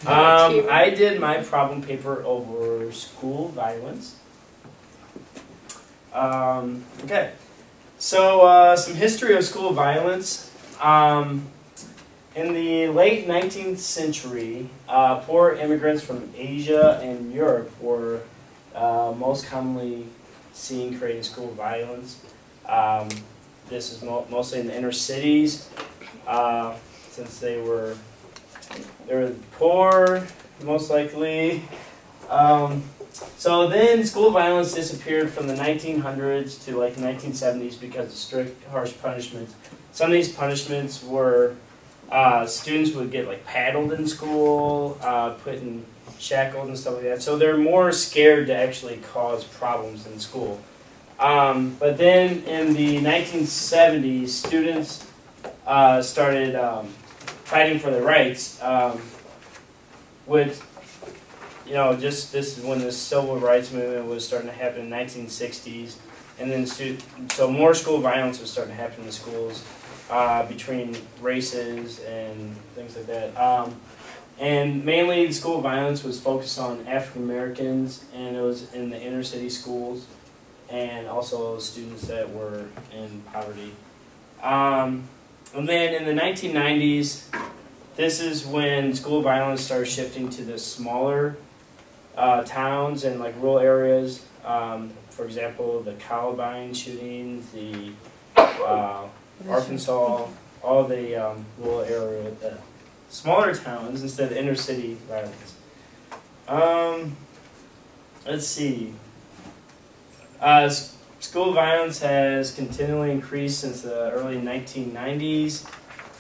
I did my problem paper over school violence. Okay, so some history of school violence. In the late 19th century, poor immigrants from Asia and Europe were most commonly seen creating school violence. This is mostly in the inner cities, since they were poor, most likely. So then school violence disappeared from the 1900s to like 1970s because of strict, harsh punishments. Some of these punishments were students would get like paddled in school, put in shackles and stuff like that. So they're more scared to actually cause problems in school. But then in the 1970s, students started fighting for their rights, with, you know, just this when the civil rights movement was starting to happen in the 1960s, and then so more school violence was starting to happen in the schools between races and things like that. And mainly the school violence was focused on African Americans, and it was in the inner city schools, and also students that were in poverty. And then in the 1990s, this is when school violence started shifting to the smaller towns and like rural areas. For example, the Columbine shootings, the Arkansas, all the rural area, smaller towns instead of inner city violence. Let's see. School violence has continually increased since the early 1990s.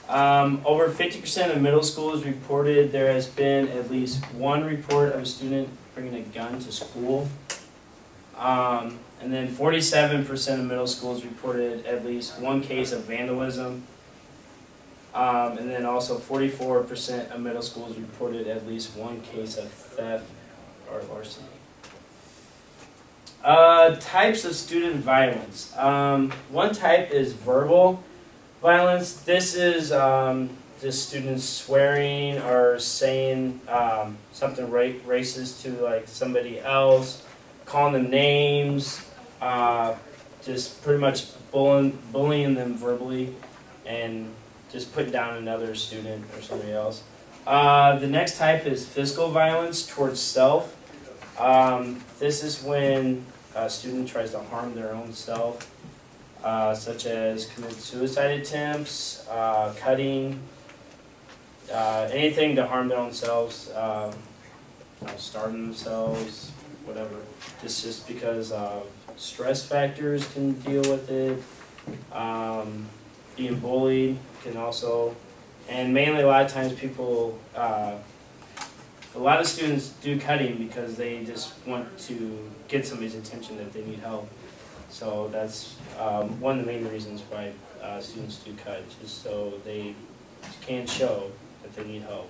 Over 50% of middle schools reported there has been at least one report of a student bringing a gun to school. And then 47% of middle schools reported at least one case of vandalism. And then also 44% of middle schools reported at least one case of theft or larceny. Types of student violence. One type is verbal violence. This is just students swearing or saying something racist to like somebody else, calling them names, just pretty much bullying them verbally, and just putting down another student or somebody else. The next type is physical violence towards self. This is when a student tries to harm their own self, such as commit suicide attempts, cutting, anything to harm their own selves, starving themselves, whatever. Just because stress factors can deal with it. Being bullied can also, and mainly a lot of times people, a lot of students do cutting because they just want to get somebody's attention that they need help. So that's one of the main reasons why students do cut, just so they can show that they need help.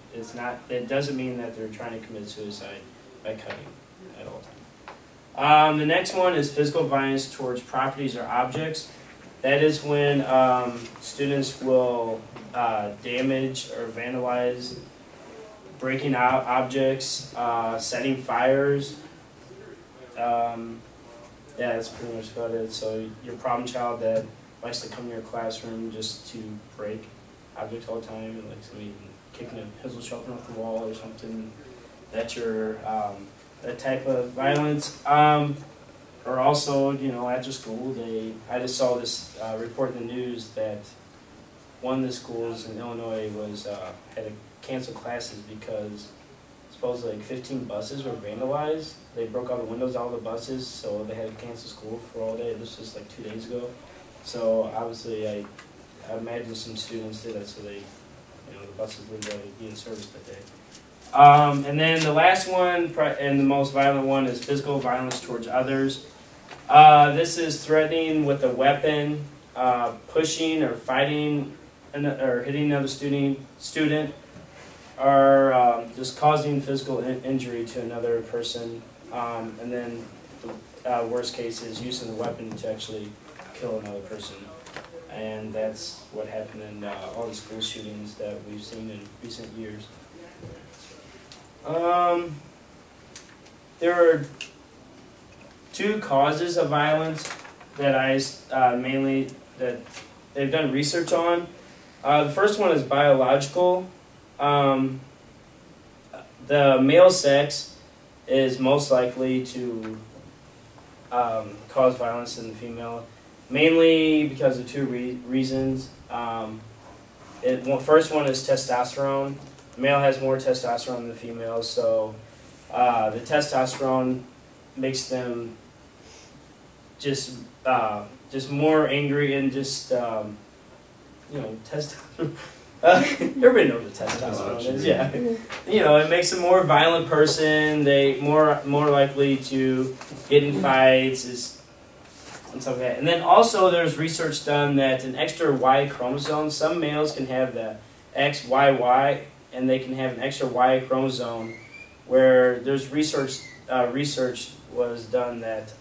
It doesn't mean that they're trying to commit suicide by cutting at all times. The next one is physical violence towards properties or objects. That is when students will damage or vandalize, breaking out objects, setting fires. Yeah, that's pretty much about it. So your problem child that likes to come to your classroom just to break objects all the time, and like somebody kicking a pencil sharpener off the wall or something. That's your that type of violence. Or also, you know, after school, I just saw this report in the news that one of the schools in Illinois was had to cancel classes because supposedly like 15 buses were vandalized. They broke all the windows out of the buses, so they had to cancel school for all day. This was like 2 days ago. So obviously, I imagine some students did that, so the buses wouldn't be in service that day. And then the last one, and the most violent one, is physical violence towards others. This is threatening with a weapon, pushing or fighting, or hitting another student, or just causing physical injury to another person. And then the worst case is using the weapon to actually kill another person. And that's what happened in all the school shootings that we've seen in recent years. There are two causes of violence that that they've done research on. The first one is biological. The male sex is most likely to cause violence in the female, mainly because of two reasons. First one is testosterone. The male has more testosterone than the female, so the testosterone makes them just more angry and just testosterone. Everybody knows what testosterone is, yeah. It makes them a more violent person. They more likely to get in fights and stuff like that. And then also there's research done that an extra Y chromosome. Some males can have the XYY, and they can have an extra Y chromosome. Where there's research was done that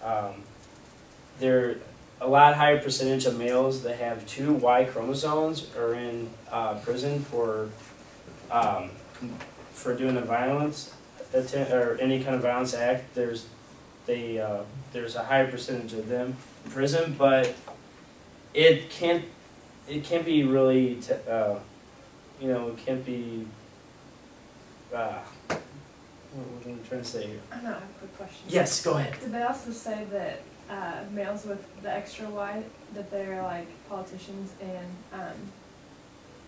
there are a lot higher percentage of males that have two Y chromosomes are in prison for doing a violence attempt or any kind of violence act. There's a higher percentage of them in prison, but it can't be really it can't be. What am I trying to say here? I have a quick question. Yes, go ahead. Did they also say that males with the extra Y, that they're like politicians and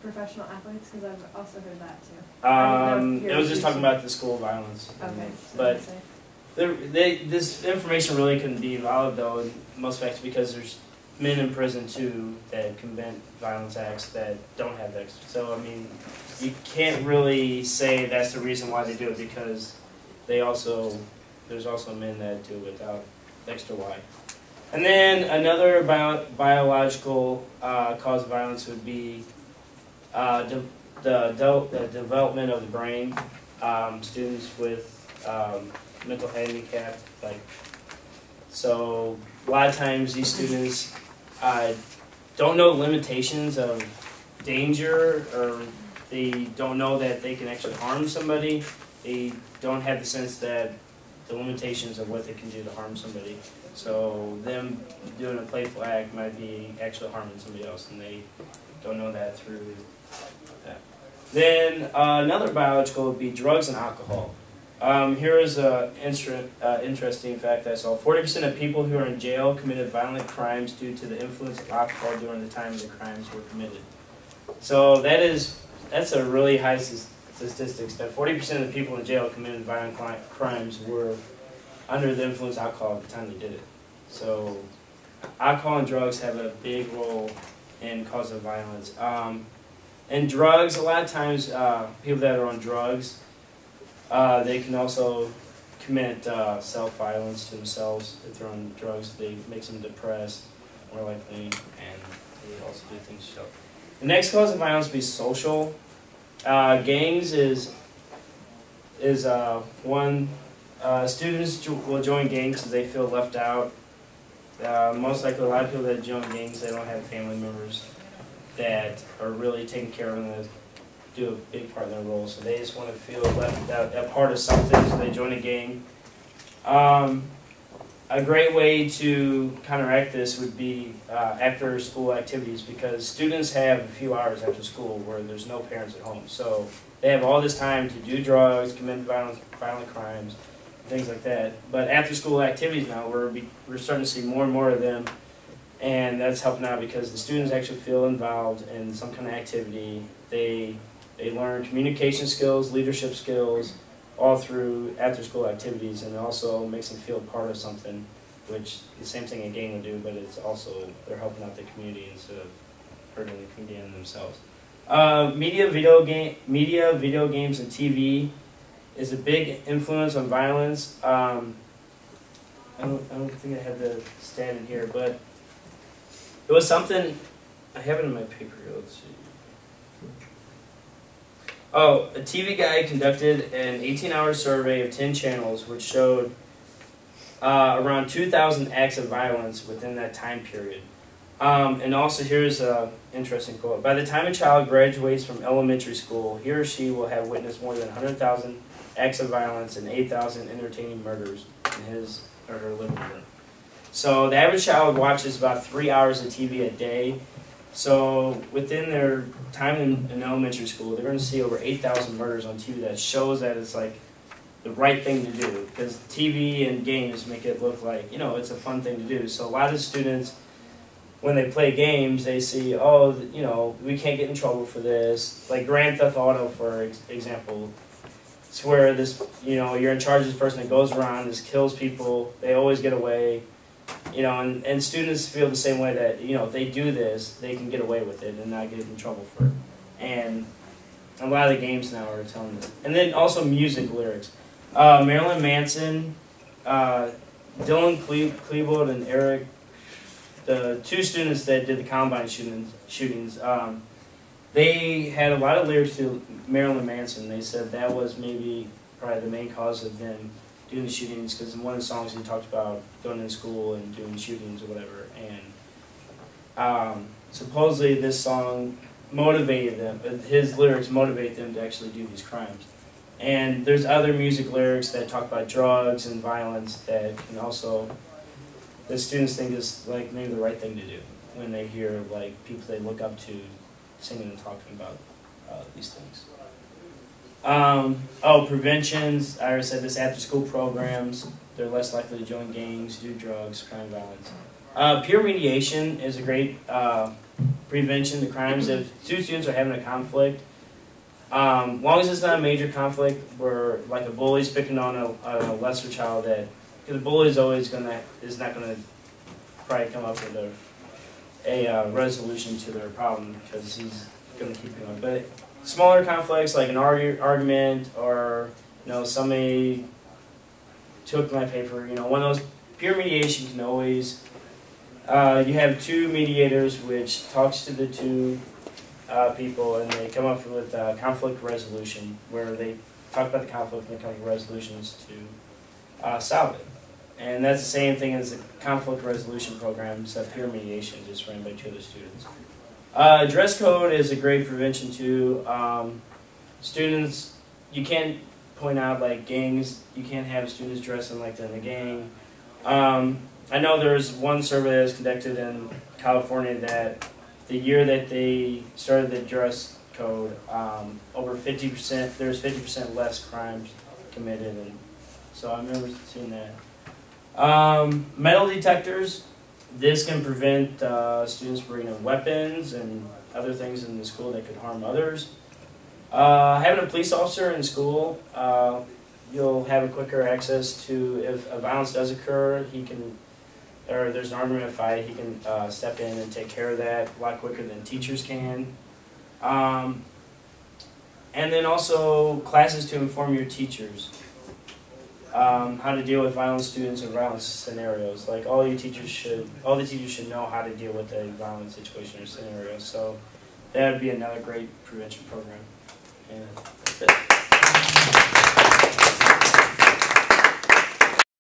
professional athletes? Because I've also heard that too. It was just talking about the school violence. Okay. But this information really couldn't be valid though in most facts because there's men in prison too that commit violence acts that don't have the extra. So I mean, you can't really say that's the reason why they do it because there's also men that do it without extra Y. And then another biological cause of violence would be the development of the brain. Students with mental handicap, so a lot of times these students don't know limitations of danger, or they don't know that they can actually harm somebody. They don't have the sense that the limitations of what they can do to harm somebody. So them doing a playful act might be actually harming somebody else, and they don't know that through that. Then another biological would be drugs and alcohol. Here is an interesting fact I saw. 40% of people who are in jail committed violent crimes due to the influence of alcohol during the time the crimes were committed. So that's a really high statistics, that 40% of the people in jail committed violent crimes were under the influence of alcohol at the time they did it. So alcohol and drugs have a big role in causing violence. And drugs, a lot of times people that are on drugs, they can also commit self-violence to themselves. If they're on drugs, they makes them depressed, more likely, and they also do things to themselves. The next cause of violence would be social. Gangs is one. Students will join gangs because they feel left out. Most likely, a lot of people that join gangs, they don't have family members that are really taking care of them, that do a big part of their role. So they just want to feel left out, a part of something, so they join a gang. A great way to counteract this would be after school activities, because students have a few hours after school where there's no parents at home. So they have all this time to do drugs, commit violent crimes, things like that. But after school activities now, we're starting to see more and more of them, and that's helping out because the students actually feel involved in some kind of activity. They learn communication skills, leadership skills, all through after-school activities, and it also makes them feel part of something, which the same thing a gang would do, but it's also, they're helping out the community instead of hurting the community and themselves. Media, video games, and TV is a big influence on violence. I don't think I have the stat in here, but it was something, I have it in my paper here, let's see. Oh, a TV guide conducted an 18-hour survey of 10 channels, which showed around 2,000 acts of violence within that time period. And also, here's an interesting quote. By the time a child graduates from elementary school, he or she will have witnessed more than 100,000 acts of violence and 8,000 entertaining murders in his or her living room. So the average child watches about 3 hours of TV a day. So within their time in elementary school, they're going to see over 8,000 murders on TV. That shows that it's like the right thing to do, because TV and games make it look like, you know, it's a fun thing to do. So a lot of students, when they play games, they see, oh, you know, we can't get in trouble for this. Like Grand Theft Auto, for example. It's where this, you know, you're in charge of this person that goes around, just kills people. They always get away. You know, and students feel the same way that, you know, if they do this, they can get away with it and not get in trouble for it. And a lot of the games now are telling them. And then also music lyrics. Marilyn Manson, Dylan Klebold, and Eric, the two students that did the Columbine shootings, they had a lot of lyrics to Marilyn Manson. They said that was maybe probably the main cause of them doing the shootings, because in one of the songs he talked about going to school and doing shootings or whatever. And supposedly this song motivated them, his lyrics motivate them to actually do these crimes. And there's other music lyrics that talk about drugs and violence that can also, the students think is like maybe the right thing to do when they hear like people they look up to singing and talking about these things. Preventions, I already said this, after school programs, they're less likely to join gangs, do drugs, crime, violence. Peer mediation is a great prevention to crimes. If two students are having a conflict, long as it's not a major conflict where like a bully's picking on a lesser child, that, because the bully is always not gonna probably come up with a resolution to their problem, because he's gonna keep going. But smaller conflicts like an argument, or, you know, somebody took my paper, you know, one of those, peer mediation can always, you have two mediators which talks to the two people, and they come up with conflict resolution, where they talk about the conflict and they come up with resolutions to solve it. And that's the same thing as the conflict resolution programs that peer mediation just ran by two other students. Dress code is a great prevention too. Students, you can't point out like gangs, you can't have students dressing like they're in a gang. I know there's one survey that was conducted in California that the year that they started the dress code, over 50%, there's 50% less crimes committed, and so I remember seeing that. Metal detectors. This can prevent students from bringing in weapons and other things in the school that could harm others. Having a police officer in school, you'll have a quicker access to, if a violence does occur, he can, or there's an argument fight, he can step in and take care of that a lot quicker than teachers can. And then also classes to inform your teachers. How to deal with violent students or violent scenarios. Like all the teachers should know how to deal with a violent situation or scenario. So that would be another great prevention program. And that's it.